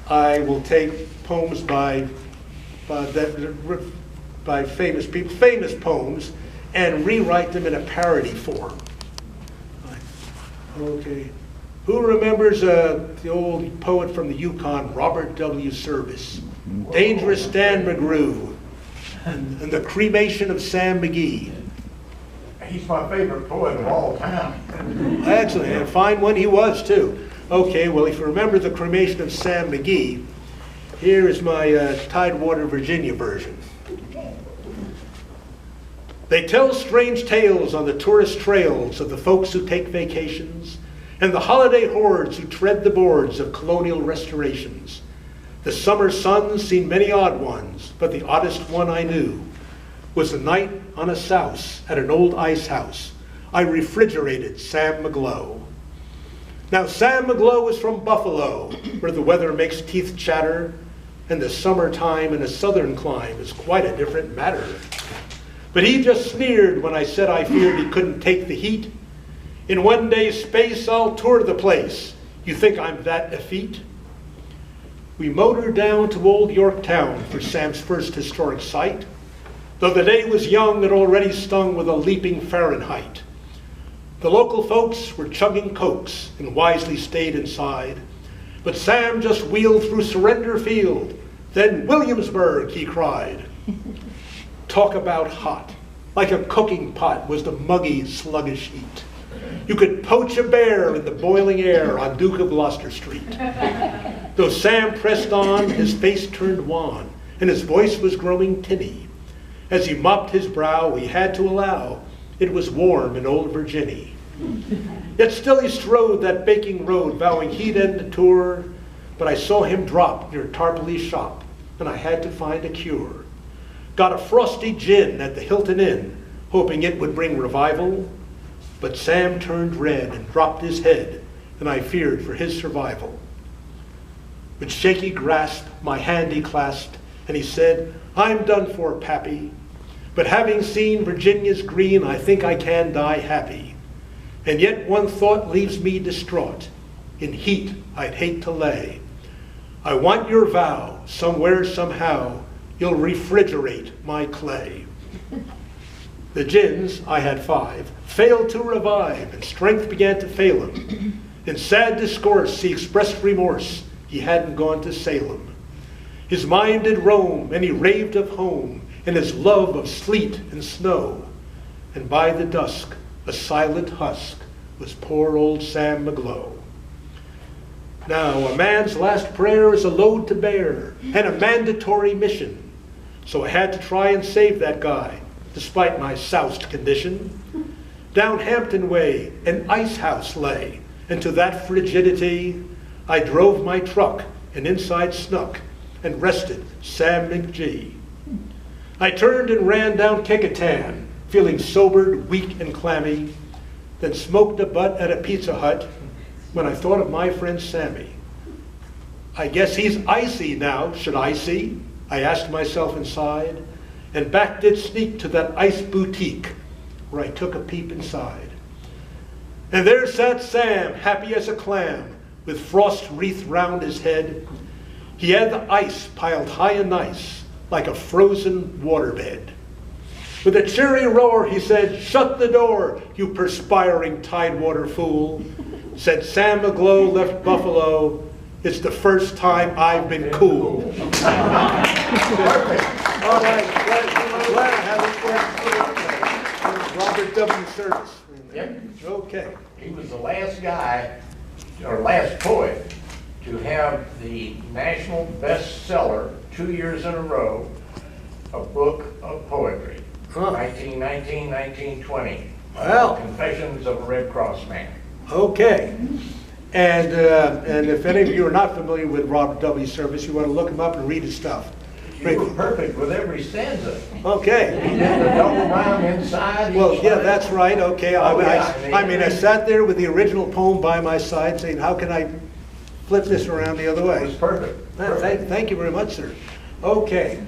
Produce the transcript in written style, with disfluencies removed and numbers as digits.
I will take poems by famous people, famous poems, and rewrite them in a parody form. Okay. Who remembers the old poet from the Yukon, Robert W. Service? Dangerous Dan McGlow, and the cremation of Sam McGee. He's my favorite poet of all time. Excellent, and a fine one he was too. Okay, well, if you remember the cremation of Sam McGee, here is my Tidewater, Virginia version. They tell strange tales on the tourist trails of the folks who take vacations and the holiday hordes who tread the boards of colonial restorations. The summer sun's seen many odd ones, but the oddest one I knew was the night on a souse at an old ice house. I refrigerated Sam McGlow. Now Sam McGlow is from Buffalo, where the weather makes teeth chatter, and the summertime in a southern clime is quite a different matter. But he just sneered when I said I feared he couldn't take the heat. In one day's space, I'll tour the place. You think I'm that effete? We motored down to old Yorktown for Sam's first historic site. Though the day was young, it already stung with a leaping Fahrenheit. The local folks were chugging cokes and wisely stayed inside. But Sam just wheeled through Surrender Field. Then Williamsburg, he cried. Talk about hot. Like a cooking pot was the muggy, sluggish heat. You could poach a bear in the boiling air on Duke of Gloucester Street. Though Sam pressed on, his face turned wan, and his voice was growing tinny. As he mopped his brow, he had to allow it was warm in old Virginia. Yet still he strode that baking road, vowing he'd end the tour. But I saw him drop near Tarpley's shop, and I had to find a cure. Got a frosty gin at the Hilton Inn, hoping it would bring revival. But Sam turned red and dropped his head, and I feared for his survival. With shaky grasp, my hand he clasped, and he said, I'm done for, Pappy. But having seen Virginia's green, I think I can die happy. And yet one thought leaves me distraught. In heat I'd hate to lay. I want your vow, somewhere, somehow, you'll refrigerate my clay. The gins, I had 5, failed to revive, and strength began to fail him. In sad discourse, he expressed remorse. He hadn't gone to Salem. His mind did roam, and he raved of home, and his love of sleet and snow. And by the dusk, a silent husk, was poor old Sam McGlow. Now, a man's last prayer is a load to bear, and a mandatory mission. So I had to try and save that guy, despite my soused condition. Down Hampton Way, an ice house lay, and to that frigidity, I drove my truck and inside snuck and rested Sam McGee. I turned and ran down Kecoughtan, feeling sobered, weak, and clammy, then smoked a butt at a Pizza Hut when I thought of my friend Sammy. I guess he's icy now, should I see? I asked myself inside, and back did sneak to that ice boutique where I took a peep inside. And there sat Sam, happy as a clam, with frost wreath round his head. He had the ice piled high and nice, like a frozen waterbed. With a cheery roar, he said, shut the door, you perspiring Tidewater fool. Said Sam McGlow left Buffalo, it's the first time I've been cool. Perfect. All right, glad to have it. Robert W. Service. Yep. Okay. He was the last guy, or last poet, to have the national bestseller 2 years in a row, a book of poetry. 1919, 1920. Well. Confessions of a Red Cross Man. Okay. And if any of you are not familiar with Robert W. Service, you want to look him up and read his stuff. You were perfect with every stanza. Okay. He did the double rhyme inside. Well, yeah, that's right. Okay. I sat there with the original poem by my side saying, how can I flip this around the other way? It was perfect. Thank you very much, sir. Okay.